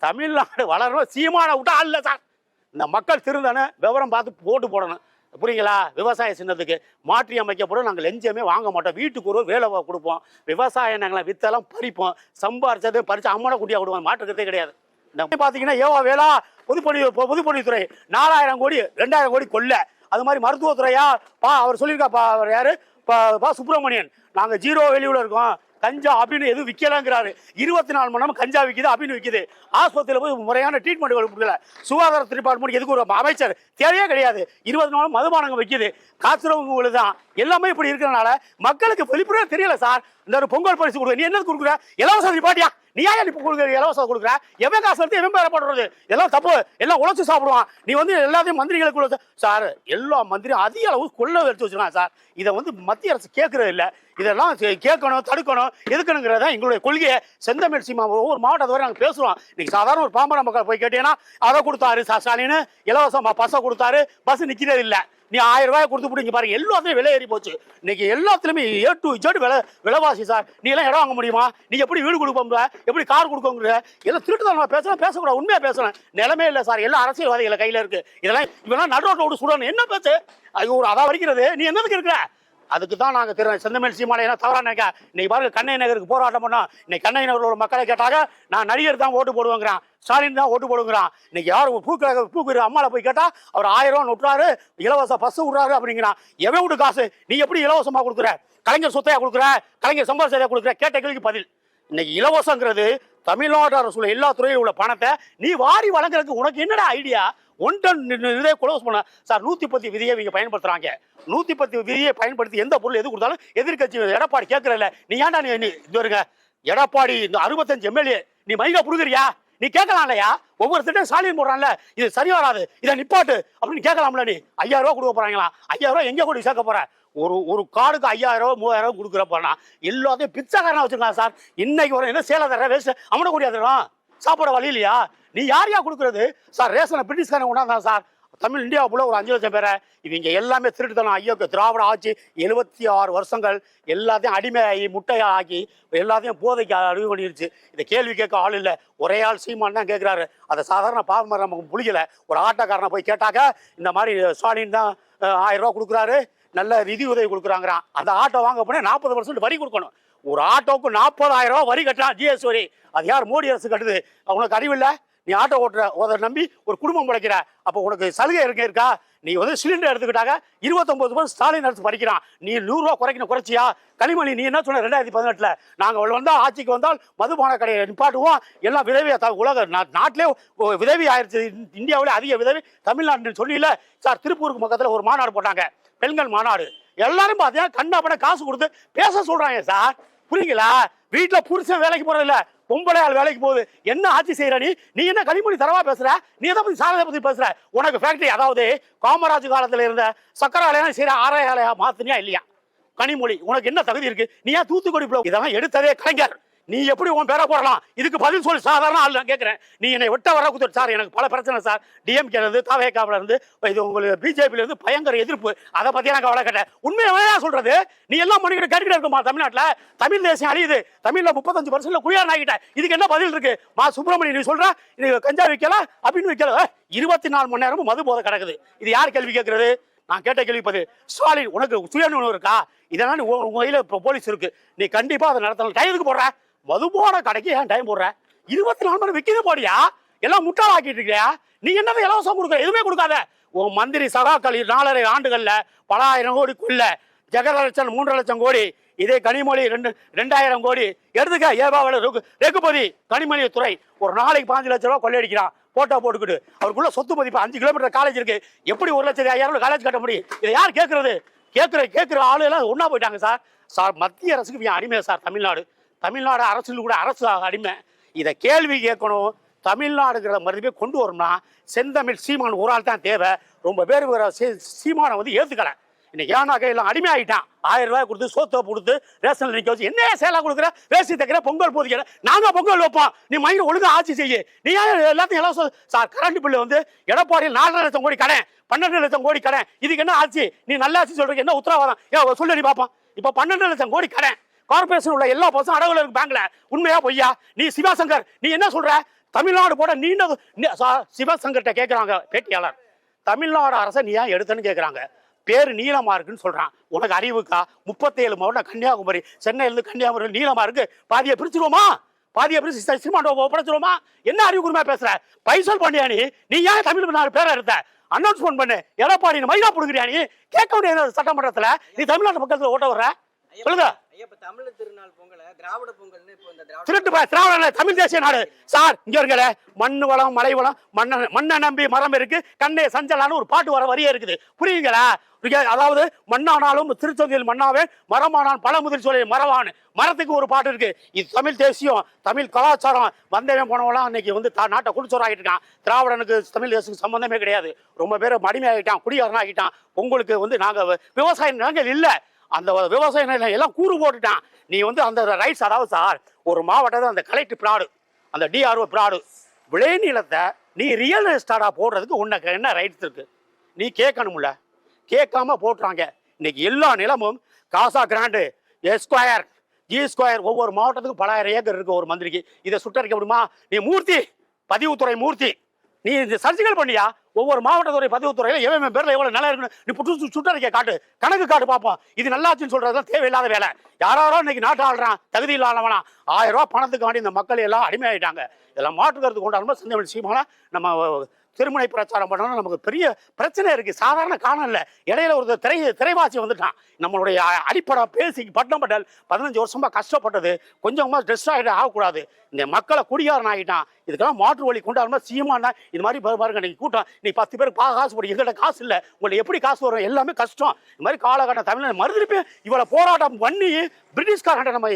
தமிழ்நாடு வளரணும், சீமான விட்டா அல்ல சார். இந்த மக்கள் திருந்தணும், விவரம் பார்த்து போட்டு போடணும். புரியுங்களா? விவசாய சின்னத்துக்கு மாற்றி அமைக்கப்படும். நாங்கள் லஞ்சமே வாங்க மாட்டோம். வீட்டுக்கு ஒரு வேலை கொடுப்போம். விவசாயம் நாங்கள் வித்தெல்லாம் பறிப்போம். சம்பாரிச்சதை பறித்து அம்மனை குட்டியாக விடுவோம். மாற்றுக்கிறதே கிடையாது. பார்த்தீங்கன்னா ஏவா வேளா பொதுப்பணித்துறை 4000 கோடி 2000 கோடி கொள்ள. அது மாதிரி மருத்துவத்துறையா அவர் சொல்லியிருக்கா. அவர் யாரு? சுப்பிரமணியன். நாங்கள் 0 வெளியூட இருக்கோம். கஞ்சா அப்படின்னு எதுவும் விற்கலங்கிறாரு. 24 மணி நேரம் கஞ்சா விற்கிது அப்படின்னு விற்கிது. ஆஸ்பத்திரியில் போய் முறையான ட்ரீட்மெண்ட் கொடுக்கல. சுகாதார டிபார்ட்மெண்ட் எதுக்கு ஒரு அமைச்சர் தேவையே கிடையாது. 24 மதுபானங்கள் விற்கிது. காசுறவங்க தான் எல்லாமே இப்படி இருக்கிறனால மக்களுக்கு வெளிப்படையாக தெரியல சார். இந்த ஒரு பொங்கல் பரிசு கொடுக்குற, நீ என்ன கொடுக்குற? இலவச பாட்டியா? நீ ஏன் இப்போ கொடுக்குற? இலவசம் கொடுக்குற? எவன் காசு எடுத்து எவன் பேர போடுறது? எல்லாம் தப்பு. எல்லாம் உழைச்சு சாப்பிடுவான். நீ எல்லாத்தையும் மந்திரிகளுக்கு சார், எல்லா மந்திரியும் அதிக அளவு கொள்ள எடுத்து வச்சுருக்காங்க சார். இதை மத்திய அரசு கேட்கறது இல்லை. இதெல்லாம் கேட்கணும், தடுக்கணும், எதுக்கணுங்கிறத எங்களுடைய கொள்கையை. செந்தமிழ் சீமா ஒவ்வொரு மாவட்டத்தை வரை நாங்கள் பேசுவோம். இன்னைக்கு சாதாரண ஒரு பாமர மக்கள் போய் கேட்டீங்கன்னா அதை கொடுத்தாரு ஸ்டாலின், இலவசமா பஸ்ஸை கொடுத்தாரு, பஸ் நிற்கிறது இல்லை. நீ 1000 ரூபாய் கொடுத்து பிடிங்க பாருங்க. எல்லாத்தையும் விலை ஏறி போச்சு. இன்னைக்கு எல்லாத்துலயுமே A to Z விலைவாசி சார். நீ எல்லாம் இடம் வாங்க முடியுமா? நீ எப்படி வீடு கொடுப்போம்ல, எப்படி கார் கொடுக்கோங்கிற எல்லாம் திருட்டு பேசலாம். பேசக்கூடாது, உண்மையா பேசலாம். நிலைமை இல்லை சார். எல்லாம் அரசியல்வாதிகளை கையில இருக்கு. இதெல்லாம் நடுரோட்டோடு சுடணும். என்ன பேச்சு? அது ஒரு அதான் வரைக்கிறது. நீ என்னதுக்கு இருக்கிற? அதுக்கு தான் நாங்கள் தெரியும். செந்தமிழ் சீமாலை என்ன தவறா நினைக்க. இன்னைக்கு பாருங்க, கண்ணை நகருக்கு போராட்டம் பண்ணோம். இன்னைக்கு கண்ணை நகரில் உள்ள மக்களை கேட்டாங்க, நான் நடிகர் தான் ஓட்டு போடுவேங்கிறான், ஸ்டாலின் தான் ஓட்டு போடுங்கிறான். இன்னைக்கு யாரும் பூக்கு அம்மாவை போய் கேட்டா அவர் 1000 ரூபா நுட்டுறாரு, இலவச பஸ் விடுறாரு அப்படிங்கிறான். எவன் விட்டு காசு? நீ எப்படி இலவசமா கொடுக்குற? கலைஞர் சொத்தையா கொடுக்குற? கலைஞர் சம்பாரிச்சதையா கொடுக்குற? கேட்ட கேள்விக்கு பதில். இன்னைக்கு இலவசங்கிறது தமிழ்நாடு அரசு எல்லா துறையிலும் உள்ள பணத்தை நீ வாரி வழங்குறதுக்கு உனக்கு என்னடா ஐடியா? 1 டன் இதை க்ளோஸ் பண்ண சார். 110 விதியை இவங்க பயன்படுத்துறாங்க. 110 விதியை பயன்படுத்தி எந்த பொருள் எது கொடுத்தாலும் எதிர்கட்சி எடப்பாடி கேட்கறதில்ல. நீ ஏன்டா நீ இது வருங்க எடப்பாடி இந்த 65 MLA நீ மைகா புடுங்குறியா? நீ கேட்கலாம் இல்லையா? ஒவ்வொரு திட்டம் ஸ்டாலின் போடுறான்ல, இது சரி வராது, இதை நிப்பாட்டு அப்படின்னு கேட்கலாம்ல. நீ 5000 ரூபா கொடுக்க போறாங்களா? 5000 ரூபா எங்கே கொண்டு சேர்க்க போற? ஒரு கார்டுக்கு 5000 3000 கொடுக்குற போனா எல்லாத்தையும் பிச்சைக்காரனா வச்சிருக்காங்க சார். இன்னைக்கு வர என்ன சேலை தர வேஸ்ட் அவனை கூடியாதுலாம் சாப்பிட வழி இல்லையா? நீ யாரையா கொடுக்குறது சார்? ரேஷனை பிரிட்டிஷ்காரன் கொண்டாந்தான் சார். தமிழ் இந்தியாவுக்குள்ள ஒரு 5 லட்சம் பேரை இவங்க எல்லாமே திருட்டுத்தனம். ஐயோ, திராவிட ஆட்சி 76 வருஷங்கள் எல்லாத்தையும் அடிமையாகி முட்டையா ஆக்கி எல்லாத்தையும் போதைக்கு அழிவு பண்ணிருச்சு. இதை கேள்வி கேட்க ஆள் இல்லை. ஒரே ஆள் சீமான் தான் கேட்குறாரு. அதை சாதாரண பாவம் நமக்கு புளிக்கல. ஒரு ஆட்டோக்காரனை போய் கேட்டாக்க இந்த மாதிரி ஸ்டாலின் தான் 1000 ரூபா கொடுக்குறாரு, நல்ல நிதி உதவி கொடுக்குறாங்கிறான். அந்த ஆட்டோ வாங்க போனே 40% வரி கொடுக்கணும். ஒரு ஆட்டோவுக்கு 40,000 ரூபா வரி கட்டலாம், GST வரி. அது யார்? மோடி அரசு கட்டுது. அவனுக்கு அறிவில்லை. நீ ஆட்டோ ஓட்டுற அதை நம்பி ஒரு குடும்பம் படைக்கிற. அப்போ உனக்கு சலுகை இருக்கா? நீ சிலிண்டர் எடுத்துக்கிட்டாங்க 29% ஸ்டாலின் அரசு பறிக்கிறான். நீ 100 ரூபா குறைச்சியா? கனிமொழி நீ என்ன சொன்ன? 2018 நாங்கள் வந்தால் ஆட்சிக்கு வந்தால் மதுபான கடையை நிப்பாட்டுவோம், எல்லாம் விதவி உலக நாட்டிலே விதவி ஆயிடுச்சு. இந்தியாவிலே அதிக விதவி தமிழ்நாட்டுன்னு சொல்லல சார். திருப்பூருக்கு பக்கத்தில் ஒரு மாநாடு போட்டாங்க, பெண்கள் மாநாடு. எல்லாரும் பார்த்தீங்கன்னா கண்ணா பண்ண காசு கொடுத்து பேச சொல்றாங்க சார். புரியுங்களா? வீட்டில் புருஷன் வேலைக்கு போறதில்ல, பொம்பளை ஆள் வேலைக்கு போகுது. என்ன ஆட்சி செய்யற நீ என்ன கனிமொழி தரவா பேசுற? நீ எதை பத்தி சாரதை பத்தி பேசுற? உனக்கு ஃபேக்டரி, அதாவது காமராஜ் காலத்துல இருந்த சக்கர ஆலையா செய்யற ஆராய ஆலையா மாத்தினியா இல்லையா? கனிமொழி உனக்கு என்ன தகுதி இருக்கு? நீ ஏன் தூத்துக்குடி இதெல்லாம் எடுத்ததே கலைஞர். நீ எப்படி உன் பேரை போடலாம்? இதுக்கு பதில் சொல்லி சாதாரண ஆள் நான் கேட்கிறேன். நீ என்னை விட்ட வர குத்து சார். எனக்கு பல பிரச்சனை சார். டிஎம்கே இருந்து தாவேக்காவில இருந்து இது உங்களுக்கு பிஜேபியில இருந்து பயங்கர எதிர்ப்பு. அதை பத்தி எனக்கு கவலை கேட்டேன். உண்மையா சொல்றது? நீ எல்லாம் மணிக்கிட்ட கேட்டுக்கிட்டு இருக்குமா? தமிழ்நாட்டுல தமிழ் தேசியம் அழியுது. தமிழ்ல 35% குடியாரன் ஆகிட்ட. இதுக்கு என்ன பதில் இருக்கு? சுப்பிரமணியன் நீ சொல்ற நீ கஞ்சா விற்கல அப்படின்னு விற்கல. 24 மணி நேரமும் மது போதை கிடக்குது. இது யார் கேள்வி கேட்கறது? நான் கேட்ட கேள்வி ஸ்டாலின் உனக்கு சுயநினைவு இருக்கா? இதெல்லாம் உங்க கையில போலீஸ் இருக்கு, நீ கண்டிப்பா அதை நடத்தணும். டைமுக்கு போடுற மதுபான கடைக்கு ஏன் டைம் போடுற? 24 மணி நேரம் விற்கிறது போடியா? எல்லாம் முட்டாள் ஆக்கிட்டு இருக்கியா? நீ என்னதான் இலவசம் கொடுக்குற? எதுவுமே கொடுக்காத. உன் மந்திரி சகாக்கள் 4.5 ஆண்டுகள்ல பல 1000 கோடி கொள்ள, ஜெகலட்சன் 3 லட்சம் கோடி, இதே கனிமொழி 2000 கோடி எடுத்துக்க. ஏபாவில் ரெகுபதி கனிமொழி துறை ஒரு நாளைக்கு 5 லட்சம் ரூபாய் கொள்ளையடிக்கிறான். போட்டோ போட்டுக்கிட்டு அவருக்குள்ள சொத்து மதிப்பு 5 கிலோமீட்டர் காலேஜ் இருக்கு. எப்படி 1,50,000 காலேஜ் கட்ட முடியும்? இதை யார் கேட்கறது? கேட்கிற ஆளு எல்லாம் ஒன்னா போயிட்டாங்க சார். மத்திய அரசுக்கு அடிமை சார் தமிழ்நாடு அரசு கூட அரசு அடிமை. இதை கேள்வி கேட்கணும். தமிழ்நாடுங்கிற மதிப்பை கொண்டு வரணும்னா செந்தமிழ் சீமான் ஒரு ஆள் தான் தேவை. ரொம்ப பேர் சீமானை ஏற்றுக்கல. இன்னைக்கு ஏன்னாக்க எல்லாம் அடிமை ஆகிட்டான். 1000 ரூபாய் கொடுத்து சோத்தை கொடுத்து ரேஷன்ல நிற்க வச்சு என்ன சேலை கொடுக்குற, வேசி தைக்கிற, பொங்கல் போதிக்கிற. நாங்கள் பொங்கல் வைப்போம், நீ மைண்ட் ஒழுங்காக ஆட்சி செய்ய. நீ ஏன் எல்லாத்தையும் இலவசம் சார்? கரண்ட் பில்லு எடப்பாடியில் 4 லட்சம் கோடி கடன், 12 லட்சம் கோடி கடன். இதுக்கு என்ன ஆட்சி? நீ நல்ல ஆட்சி சொல்றீங்க, என்ன உத்தரவாதம் சொல்லி நீ பார்ப்போம். இப்போ 12 லட்சம் கோடி கடன். கார்பரேஷன் உள்ள எல்லா பசங்க அடகுல இருக்கு பேங்க்ல. உண்மையா பொய்யா? நீ சிவாசங்கர் நீ என்ன சொல்ற? தமிழ்நாடு போட நீண்ட சிவசங்கர்கிட்ட கேட்குறாங்க பேட்டியாளர், தமிழ்நாடு அரசை நீ ஏன் எடுத்தன்னு கேட்குறாங்க. பேர் நீளமா இருக்குன்னு சொல்றான். உனக்கு அறிவுக்கா? 37 மாவட்டம், கன்னியாகுமரி, சென்னையிலிருந்து கன்னியாகுமரி நீளமா இருக்கு. பாதியை பிரிச்சுருவோமா? பாதியை பிரிச்சு சீமாண்டோ ஒப்படைச்சிருவோமா? என்ன அறிவு குருமா பேசுற? பைசல் பண்ணியா நீ ஏன் தமிழ்நாடு பேரை எடுத்த? அனௌன்ஸ்மெண்ட் பண்ணு. எடப்பாடி மயிலா புடுங்கிறியா நீ? கேட்க முடியாது சட்டமன்றத்துல. நீ தமிழ்நாட்டு மக்களுக்கு ஓட்ட வர்ற சொல்லுங்க. தமிழ் தேசிய நாடு சார். இங்க இருக்க மண்ணு வளம் மலை வளம் மண்ணை நம்பி மரம் இருக்கு, கண்ணே சஞ்சலான்னு ஒரு பாட்டு வர வரியே இருக்குது. புரியுங்களா? அதாவது மண்ணானாலும் திருச்சொந்தியில் மண்ணாவே, மரமானால் பல முதல் சொல்லி மரவான். மரத்துக்கு ஒரு பாட்டு இருக்கு. இது தமிழ் தேசியம், தமிழ் கலாச்சாரம். வந்தவன் போனவெல்லாம் இன்னைக்கு வந்து நாட்டை குடிச்சோராகிட்டு இருக்கான். திராவிடனுக்கு தமிழ் தேசத்துக்கு சம்பந்தமே கிடையாது. ரொம்ப பேரை மடிமையாகிட்டான், குடியாரன் ஆகிட்டான். உங்களுக்கு வந்து நாங்க விவசாய நிலங்கள் இல்லை, அந்த விவசாய நிலம் எல்லாம் கூறு போட்டுட்டான். நீ வந்து அந்த ரைட்ஸ், அதாவது சார் ஒரு மாவட்டத்தில் அந்த கலெக்டர் பிராடு, அந்த டிஆர்ஓ பிராடு, விளைநிலத்தை நீ ரியல் எஸ்டாரா போடுறதுக்கு உனக்கு என்ன ரைட்ஸ் இருக்கு? நீ கேட்கணும்ல, கேட்காம போட்டுறாங்க. இன்னைக்கு எல்லா நிலமும் காசா கிராண்டு, எஸ்கொயர், ஜி ஸ்கொயர், ஒவ்வொரு மாவட்டத்துக்கும் பல ஆயிரம் ஏக்கர் இருக்கு ஒரு மந்திரிக்கு. இதை சுட்டரிக்க முடியுமா? நீ மூர்த்தி, பதிவுத்துறை மூர்த்தி, நீ இந்த சர்ஜிக்கல் பண்ணியா? ஒவ்வொரு மாவட்டத்துறை பதிவுத்துறையில் எவன் பேரில் எவ்வளோ நல்லா இருக்குன்னு நீ புட்டு சுட்டறிக்கை காட்டு, கணக்கு காட்டு பார்ப்போம். இது நல்லாச்சுன்னு சொல்றதுதான் தேவையில்லாத வேலை. யாரோ இன்னைக்கு நாட்டு ஆள்றான், தகுதி இல்லாதவனா 1000 ரூபா பணத்துக்கு வேண்டி இந்த மக்கள் எல்லாம் அடிமையாயிட்டாங்க. இதெல்லாம் மாற்றுக்கிறது கொண்டாடும்போது செந்தமிழ் சீமானா நம்ம திருமணை பிரச்சாரம் பண்ணணும். நமக்கு பெரிய பிரச்சனை இருக்கு. சாதாரண காலம் இல்லை. இடையில ஒரு திரைவாசி வந்துட்டான். நம்மளுடைய அடிப்படை பேசி பட்டம் பட்டல் 15 வருஷமா கஷ்டப்பட்டது கொஞ்சமா டிஸ்ட்ராய்ட் ஆகக்கூடாது. இந்த மக்களை குடியாரன் ஆகிட்டான். இதுக்கெல்லாம் மாற்று வழி கொண்டாடுமா சீமானா இது மாதிரி பாருங்க. நீங்க கூட்டம் நீ 10 பேருக்கு காசு போடு, எங்கிட்ட காசு இல்லை, உங்களுக்கு எப்படி காசு வரும்? எல்லாமே கஷ்டம். இந்த மாதிரி காலகட்டம் தமிழ் மறுதிருப்பி இவ்வளவு போராட்டம் பண்ணி பிரிட்டிஷ்காரன் நம்ம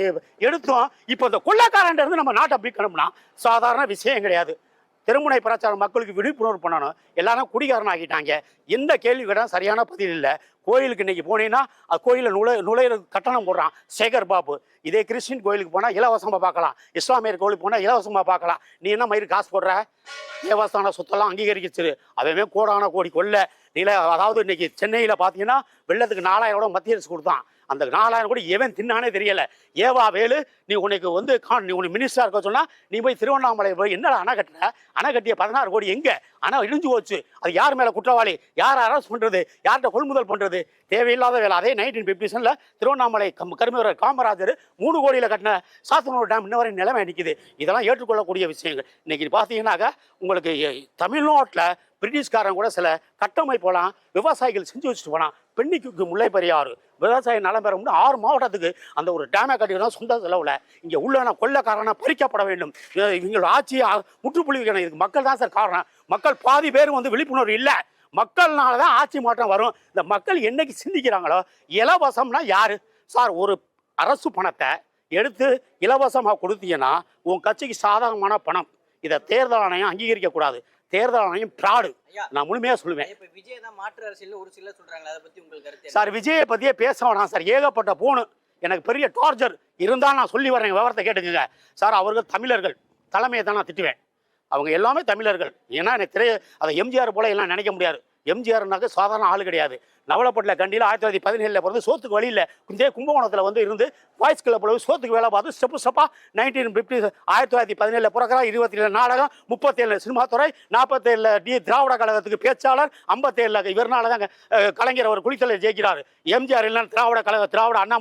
எடுத்தோம். இப்போ இந்த கொள்ளைக்காரன் இருந்து நம்ம நாட்டை பிடிக்கணும்னா சாதாரண விஷயம் கிடையாது. திருமுனை பிரச்சாரம் மக்களுக்கு விழிப்புணர்வு பண்ணணும். எல்லாரும் குடிகாரன் ஆகிட்டாங்க. எந்த கேள்வி கேட்டால் சரியான பதில் இல்லை. கோயிலுக்கு இன்னைக்கு போனீங்கன்னா அது கோயிலில் நுழையிற கட்டணம் போடுறான் சேகர் பாபு. இதே கிறிஸ்டின் கோயிலுக்கு போனால் இலவசமாக பார்க்கலாம், இஸ்லாமியர் கோயிலுக்கு போனால் இலவசமாக பார்க்கலாம். நீ என்ன மயிறு காசு போடுற? தேவஸ்தான சொத்தெல்லாம் அங்கீகரிச்சிரு. அதே கோடான கோடி கொள்ள நில. அதாவது இன்னைக்கு சென்னையில் பார்த்தீங்கன்னா வெள்ளத்துக்கு 4000 மத்திய அரசு கொடுத்தான். அந்த 4000 கூட எவன் தின்னானே தெரியல. ஏவா வேலு, நீ உனக்கு வந்து நீ உனக்கு மினிஸ்டரா இருக்க சொன்னா நீ போய் திருவண்ணாமலை போய் என்னடா அணை கட்டுற? அணை கட்டிய 16 கோடி எங்க? அணை இடிஞ்சு போச்சு. அது யார் மேல குற்றவாளி? யார் அரெஸ்ட் பண்றது? யார்கிட்ட கொள்முதல் பண்றது? தேவையில்லாத வேலை. அதே 1957 திருவண்ணாமலை கருமையூரர் காமராஜர் 3 கோடியில கட்டின சாத்தனூர் டேம் இன்ன வரை நிலைமை நிற்குது. இதெல்லாம் ஏற்றுக்கொள்ளக்கூடிய விஷயங்கள். இன்னைக்கு பார்த்தீங்கன்னாக்கா உங்களுக்கு தமிழ்நாட்டில் பிரிட்டிஷ்காரன் கூட சில கட்டமைப்பெல்லாம் விவசாயிகள் செஞ்சு வச்சுட்டு போனான். பெண்ணிக்கு முல்லை பெரியாறு விவசாய நலம் பெற முடியும் 6 மாவட்டத்துக்கு அந்த ஒரு டேமை கட்டினா சொந்த செலவில். இங்கே உள்ள கொள்ளைக்காரனை பறிக்கப்பட வேண்டும். இவங்களோட ஆட்சியை முற்றுப்புள்ளி வைக்கணும். இதுக்கு மக்கள் தான் சார் காரணம். மக்கள் பாதி பேர் வந்து விழிப்புணர்வு இல்லை. மக்கள்னால தான் ஆட்சி மாற்றம் வரும். இந்த மக்கள் என்னைக்கு சிந்திக்கிறாங்களோ, இலவசம்னா யாரு சார்? ஒரு அரசு பணத்தை எடுத்து இலவசமாக கொடுத்தீங்கன்னா உன் கட்சிக்கு சாதகமான பணம். இதை தேர்தல் ஆணையம் அங்கீகரிக்க கூடாது. தேர்தல் ஆணையம் பிராடு. நான் முழுமையா சொல்லுவேன். சார் விஜயை பத்தியே பேச வேணாம் சார். ஏகப்பட்ட போனு எனக்கு பெரிய டார்ச்சர் இருந்தால் நான் சொல்லி வரேன். விவரத்தை கேட்டுக்குங்க சார். அவர்கள் தமிழர்கள், தலைமையை தான் நான் திட்டுவேன். அவங்க எல்லாமே தமிழர்கள். ஏன்னா எனக்கு அதை எம்ஜிஆர் போல எல்லாம் நினைக்க முடியாது. எம்ஜிஆர்னாக்க சாதாரண ஆளு கிடையாது. நவலப்பட்டில் கண்டியில் 1917 பிறந்து சோத்துக்கு வழியில் இதே கும்பகோணத்தில் வந்து இருந்து வாய்ஸ் கிளப்பில் சோத்துக்கு வேலை பார்த்து ஸ்டெப்பாக 1950 1917 பிறக்கிறார். 27 நாடகம், 37 சினிமா துறை, 47 திராவிட கழகத்துக்கு பேச்சாளர், 57 இவர்னால தான் கலைஞர் அவர் குளித்தலை ஜெயிக்கிறார். எம்ஜிஆர் இல்லைன்னு திராவிட கழகம், திராவிட அண்ணா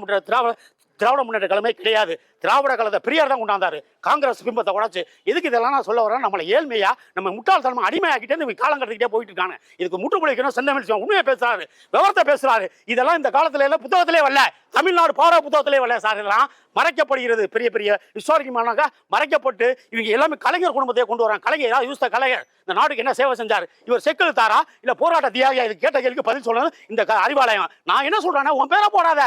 திராவிட முன்னேற்ற கழகமே கிடையாது. திராவிட கழகத்தை பெரியார் தான் கொண்டாந்தாரு. காங்கிரஸ் பிம்பத்தை உடைச்சு. இதுக்கு இதெல்லாம் நான் சொல்ல வரேன். நம்மளை ஏழ்மையா நம்ம முட்டாள்தனமா அடிமையாக்கிட்டே இந்த காலம் கடத்திக்கிட்டே போயிட்டு இருக்காங்க. இதுக்கு முற்றுப்புள்ளிக்கணும். செந்தமிழ் உண்மையை பேசுறாரு, விவரத்தை பேசுறாரு. இதெல்லாம் இந்த காலத்துல எல்லாம் புத்தகத்திலே வரல. தமிழ்நாடு பாட புத்தகத்திலே வரல சார். இதெல்லாம் மறைக்கப்படுகிறது. பெரிய பெரிய ஹிஸ்டாரிக்கமானாக்கா மறைக்கப்பட்டு இவங்க எல்லாமே கலைஞர் குடும்பத்தையே கொண்டு வராங்க. கலைஞர் ஏதாவது யூஸ் கலைஞர் இந்த நாட்டுக்கு என்ன சேவை செஞ்சார்? இவர் செக்கில் தாரா இல்ல போராட்ட தியாகியா? இது கேட்ட கேள்விக்கு பதில் சொல்லணும் இந்த அறிவாலயம். நான் என்ன சொல்றேன்னா, உன் பேரை போடாத.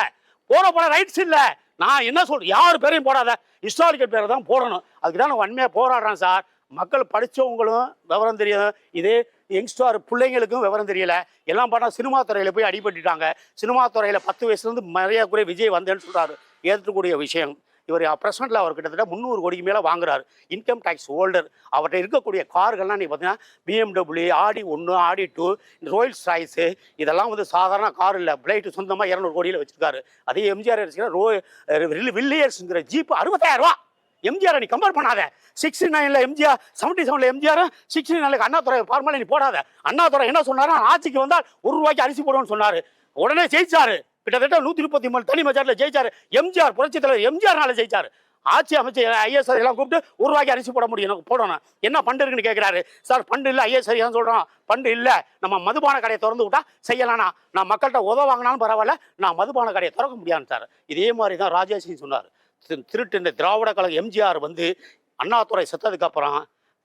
போட ரைட்ஸ் இல்ல. நான் என்ன சொல்றேன், யார் பேரையும் போடாத, ஹிஸ்டாரிக்கல் பேரை தான் போடணும். அதுக்கு தான் நான் வன்மையாக போராடுறேன் சார். மக்கள் படித்தவங்களும் விவரம் தெரியும். இதே யங்ஸ்டார் பிள்ளைங்களுக்கும் விவரம் தெரியல. எல்லாம் பார்த்தா சினிமா துறையில் போய் அடிபட்டுட்டாங்க. சினிமா துறையில் 10 வயசுலேருந்து நிறைய குறை விஜய் வந்தேன்னு சொல்கிறாரு. ஏற்றக்கூடிய விஷயம். இவர் பிரசன்ட்ல அவர் கிட்டத்தட்ட 300 கோடிக்கு மேலே வாங்குறாரு. Income tax holder. அவர்கிட்ட இருக்கக்கூடிய கார்கள்லாம் நீ பார்த்தீங்கன்னா BMW, ஆடி 1, ஆடி 2, ரோல்ஸ் ராய்ஸு, இதெல்லாம் வந்து சாதாரண கார் இல்லை. பிளைட்டு சொந்தமாக 200 கோடியில் வச்சிருக்காரு. அதே எம்ஜிஆர் வில்லியர்ஸுங்கிற ஜீப் 60,000 ரூபா. எம்ஜிஆர் நீ கம்பேர் பண்ணாத. 69ல எம்ஜிஆர், 77ல எம்ஜிஆர், 69க்கு அண்ணாதுரை ஃபார்முலா நீ போடாத. அண்ணாதுரை என்ன சொன்னாரு, ஆட்சிக்கு வந்தால் ₹1 அரிசி போடுவோம்னு சொன்னாரு. உடனே ஜெயிச்சாரு. கிட்டத்தட்ட 133 தனி மெஜாரிட்டியில் ஜெயிச்சாரு. எம்ஜிஆர் புரட்சி தலைவர் எம்ஜிஆர்னால ஜெயிச்சாரு. ஆட்சி அமைச்சு ஐஎஸ் எல்லாம் கூப்பிட்டு ₹1 அரிசி போட முடியும், எனக்கு போடணும். என்ன பண்டு இருக்குன்னு கேட்கிறாரு. சார் பண்டு இல்லை, ஐஎஸ் தான் சொல்றோம். பண்டு இல்லை, நம்ம மதுபான கடையை திறந்து விட்டா செய்யலாம்னா, நான் மக்கள்கிட்ட உதவாங்கினாலும் பரவாயில்ல, நான் மதுபான கடையை திறக்க முடியாதுன்னு சார். இதே மாதிரி தான் ராஜேஷ் சொன்னார். திருட்டு இந்த திராவிட கழகம் எம்ஜிஆர் வந்து அண்ணாதுரை செத்ததுக்கு அப்புறம்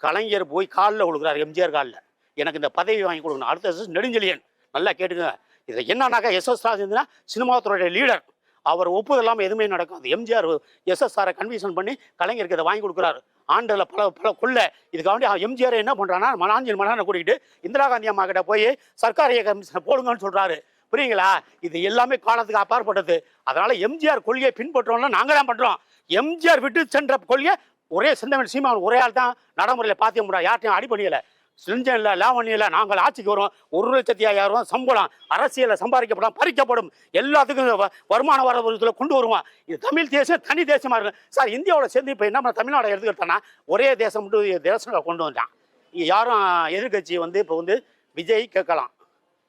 கலைஞர் போய் காலில் விழுகிறார், எம்ஜிஆர் காலில். எனக்கு இந்த பதவி வாங்கி கொடுக்கணும். அடுத்த நெடுஞ்செழியன் நல்லா கேட்டுங்க. இது என்னன்னாக்கா எஸ்.எஸ். ராஜேந்திரன் சினிமா துறையுடைய லீடர். அவர் ஒப்புதல் இல்லாமல் எதுவுமே நடக்காது. எம்ஜிஆர் எஸ்எஸ்ஆரை கன்வின்ஷன் பண்ணி கலைஞருக்கு இதை வாங்கி கொடுக்குறாரு. ஆண்டில் பல கொள்ள. இதுக்காண்டி எம்ஜிஆர் என்ன பண்ணுறான்னா, மனாஞ்சில் மனானை கூட்டிகிட்டு இந்திரா காந்தி அம்மா கிட்ட போய் சர்க்காரிய கமிஷனை போடுங்கன்னு சொல்கிறாரு. புரியுங்களா? இது எல்லாமே காலத்துக்கு அப்பாற்பட்டது. அதனால எம்ஜிஆர் கொள்கையை பின்பற்றோம்னா நாங்கள் தான் பண்ணுறோம். எம்ஜிஆர் விட்டு சென்ற கொள்கை ஒரே செந்தமிழ் சீமான் ஒரே ஆள் தான் நடைமுறையில் பார்த்திய முடியாது. யார்ட்டையும் அடி பண்ணியலை, செஞ்சல லாவணியில் நாங்கள் ஆட்சிக்கு வரும். 1,50,000 சம்பளம் அரசியலில் சம்பாதிக்கப்படும், பறிக்கப்படும், எல்லாத்துக்கும் வருமான வரவுல கொண்டு வருவோம். இது தமிழ் தேசம் தனி தேசமாக இருக்கும் சார். இந்தியாவோட சேர்ந்து இப்போ என்ன தமிழ்நாடு எடுத்துக்கிட்டோன்னா ஒரே தேசம் மட்டும் தேசங்களை கொண்டு வந்தான். இங்கே யாரும் எதிர்கட்சி வந்து இப்போ வந்து விஜய் கேட்கலாம்,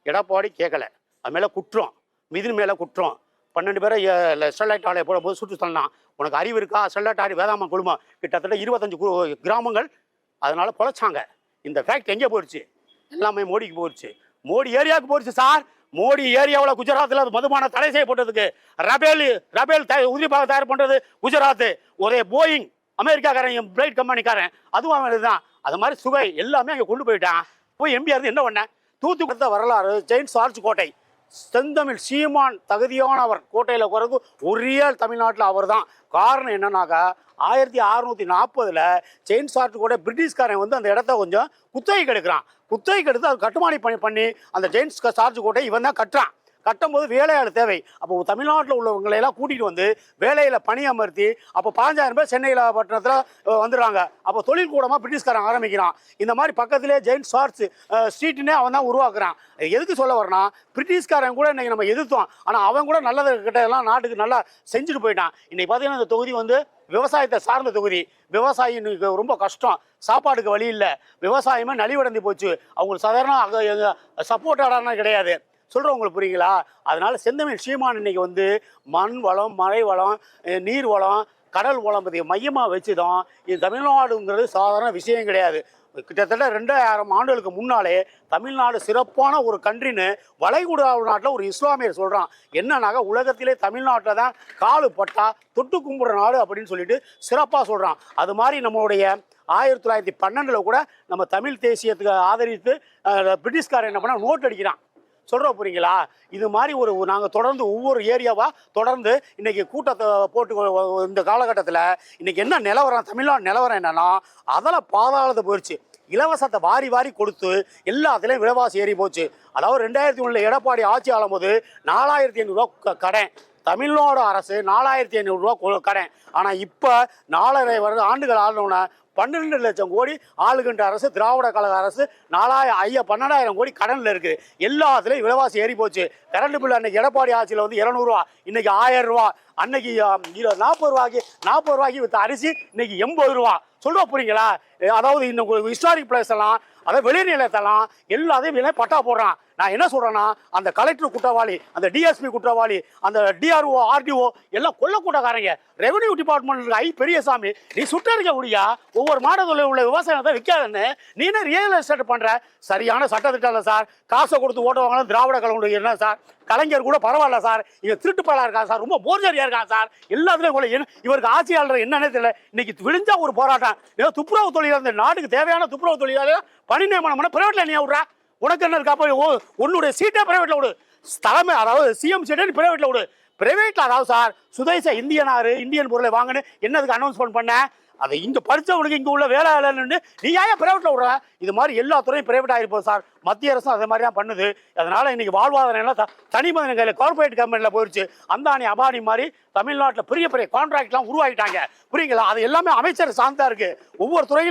எடப்பாடி கேட்கல. அது மேலே குற்றம், மிதின் மேலே குற்றம். 12 பேரை ஸ்டெர்லைட் ஆலையை போடும்போது சுட்டு தள்ளலாம். உனக்கு அறிவு இருக்கா? ஸ்டெர்லைட் ஆலை வேதாம குழுமம் கிட்டத்தட்ட 25 கிராமங்கள் அதனால பொழைச்சாங்க. இந்த ஃபேக்ட் எங்கே போயிடுச்சு? எல்லாமே மோடிக்கு போயிடுச்சு. மோடி ஏரியாவுக்கு போயிடுச்சு சார். மோடி ஏரியாவில் குஜராத்தில் அது மதுபான தடை செய்யப்பட்டதுக்கு ரபேல் உதிரிபாக தயார் பண்ணுறது குஜராத். ஒரே போயிங் அமெரிக்காக்காரன் பிளைட் கம்பெனிக்காரன் அதுவும் அவன் தான். அது மாதிரி சுகை எல்லாமே அங்கே கொண்டு போயிட்டான். போய் எம்பிஆர் என்ன பண்ண? தூத்துக்குடி வரலாறு ஜெயின் சார்ஜ் கோட்டை. செந்தமிழ் சீமான் தகுதியானவர். கோட்டையில் குறைந்து ஒரே தமிழ்நாட்டில் அவர் தான். காரணம் என்னன்னாக்கா 1640 செயின் சார்ஜ் கூட பிரிட்டிஷ்காரன் வந்து அந்த இடத்த கொஞ்சம் குத்தகைக்கு எடுக்கிறான். குத்தகைக்கு எடுத்து அது கட்டுமானி பண்ணி அந்த ஜெயின் சார்ஜ் கோட்டை இவன் தான் கட்டுறான். கட்டும்போது வேலையாளர் தேவை. அப்போ தமிழ்நாட்டில் உள்ளவங்களையெல்லாம் கூட்டிகிட்டு வந்து வேலையில் பணி அமர்த்தி அப்போ 15,000 பேர் சென்னையில் பட்டணத்தில் வந்துடுறாங்க. அப்போ தொழில் கூடமாக பிரிட்டிஷ்காரன் ஆரம்பிக்கிறான். இந்த மாதிரி பக்கத்திலே ஜெயின் சார்ஜ் ஸ்ட்ரீட்டுன்னே அவன் தான் உருவாக்குறான். எதுக்கு சொல்ல வரனா, பிரிட்டிஷ்காரன் கூட இன்றைக்கி நம்ம எதிர்த்தோம். ஆனால் அவன் கூட நல்லது கிட்ட எல்லாம் நாட்டுக்கு நல்லா செஞ்சுட்டு போயிட்டான். இன்றைக்கி பார்த்தீங்கன்னா இந்த தொகுதி வந்து விவசாயத்தை சார்ந்த தொகுதி. விவசாயினுக்கு ரொம்ப கஷ்டம், சாப்பாடுக்கு வழி இல்லை, விவசாயமே நலிவடைந்து போச்சு. அவங்களுக்கு சாதாரண சப்போர்ட்டான கிடையாது. சொல்கிறேன், உங்களுக்கு புரியுங்களா? அதனால செந்தமிழ் சீமான் இன்னைக்கு வந்து மண் வளம், மழை வளம், நீர் வளம், கடல் வளம் பற்றி மையமாக வச்சு தான் இது தமிழ்நாடுங்கிறது சாதாரண விஷயம் கிடையாது. கிட்டத்தட்ட 2000 ஆண்டுகளுக்கு முன்னாலே தமிழ்நாடு சிறப்பான ஒரு கண்ட்ரின்னு வளைகுடா நாட்டில் ஒரு இஸ்லாமியர் சொல்கிறான். என்னன்னாக்கா உலகத்திலே தமிழ்நாட்டில் தான் காலு பட்டா தொட்டு கும்பிட்ற நாடு அப்படின்னு சொல்லிட்டு சிறப்பாக சொல்கிறான். அது மாதிரி நம்மளுடைய 1912 கூட நம்ம தமிழ் தேசியத்துக்கு ஆதரித்து பிரிட்டிஷ்காரன் என்ன பண்ணால் நோட் அடிக்கிறான். சொல்கிறோம் புரியுங்களா? இது மாதிரி நாங்கள் தொடர்ந்து ஒவ்வொரு ஏரியாவாக தொடர்ந்து இன்றைக்கி கூட்டத்தை போட்டு இந்த காலகட்டத்தில் இன்றைக்கி என்ன நிலவரம், தமிழ்நாடு நிலவரம் என்னென்னா அதெல்லாம் பாதாளத்தை போயிடுச்சு. இலவசத்தை வாரி வாரி கொடுத்து எல்லாத்துலேயும் விலைவாசி ஏறி போச்சு. அதாவது 2001 எடப்பாடி ஆட்சி ஆளும்போது 4,500 கடன். தமிழ்நாடு அரசு 4,500 கடன். ஆனால் இப்போ 4.5 ஆண்டுகள் ஆளணுன்னா 12 லட்சம் கோடி ஆளுகின்ற அரசு, திராவிட கழக அரசு 12,000 கோடி கடனில் இருக்குது. எல்லாத்துலேயும் விலைவாசி ஏறி போச்சு. கரண்ட் பில் அன்னைக்கு எடப்பாடி ஆட்சியில் வந்து 200 இன்னைக்கு 1000 அன்னைக்கு 40 வித்த அரிசி இன்னைக்கு 80 சொல்கிறோம் புரியுங்களா? அதாவது இன்னும் ஹிஸ்டாரிக் பிளேஸ் எல்லாம், அதாவது வெளிநிலையத்தெல்லாம் எல்லாத்தையும் விலை பட்டா போடுறான். நான் என்ன சொல்கிறேன்னா, அந்த கலெக்டர் குற்றவாளி, அந்த டிஎஸ்பி குற்றவாளி, அந்த டிஆர்ஓ ஆர்டிஓ எல்லாம் கொள்ளக்கூடக்காரங்க. ரெவன்யூ டிபார்ட்மெண்ட் பெரியசாமி, நீ சுட்டறிக்க முடியா? ஒவ்வொரு மாநிலத்தில் உள்ள விவசாயத்தை விற்காதுன்னு நீனே ரியல் எஸ்டேட் பண்ணுற. சரியான சட்டத்திட்டம் இல்லை சார். காசை கொடுத்து ஓட்ட வாங்கலாம். திராவிட கழகம் என்ன சார்? கலைஞர் கூட பரவாயில்ல சார், இங்கே திருட்டுப்பாளாக இருக்கா சார், ரொம்ப போர்ஜரியாக இருக்கா சார், எல்லாத்துலேயும் கூட இவருக்கு ஆட்சியாளர் என்னன்னே தெரியல. இன்னைக்கு விழிஞ்சா ஒரு போராட்டம். ஏதோ துப்புரவு தொழிலாளர், இந்த நாட்டுக்கு தேவையான துப்புரவு தொழிலாளர் பணி நியமனம் பண்ண பிரைவேட்ல நீ விட்றா. உனக்கு என்ன இருக்கா? போய் உன்னுடைய சீட்டை பிரைவேட்ல விடு. தலைமை அதாவது சிஎம் சீட்டை நீ பிரைவேட்ல விடு. பிரைவேட்ல அதாவது சார் சுதேச இந்தியன் பொருளை வாங்கன்னு என்னதுக்கு அனௌன்ஸ்மெண்ட் பண்ண? அதை இங்கே படித்தவனுக்கு இங்கே உள்ள வேலை இல்லைன்னு நீ ஏன் பிரைவேட்டில் விடுற? இது மாதிரி எல்லா துறையும் பிரைவேட் ஆகிருப்போம் சார். மத்திய அரசும் அதே மாதிரி தான் பண்ணுது. அதனால் இன்றைக்கி வாழ்வாதாரம் எல்லாம் தனி மனிதன் கையில் கார்பரேட் கம்பெனியில் போயிடுச்சு. அந்தானி அபானி மாதிரி தமிழ்நாட்டில் பெரிய பெரிய கான்ட்ராக்ட்லாம் உருவாகிட்டாங்க. புரியுங்களா? அது எல்லாமே அமைச்சர் சார்ந்தா இருக்குது. ஒவ்வொரு துறையிலும்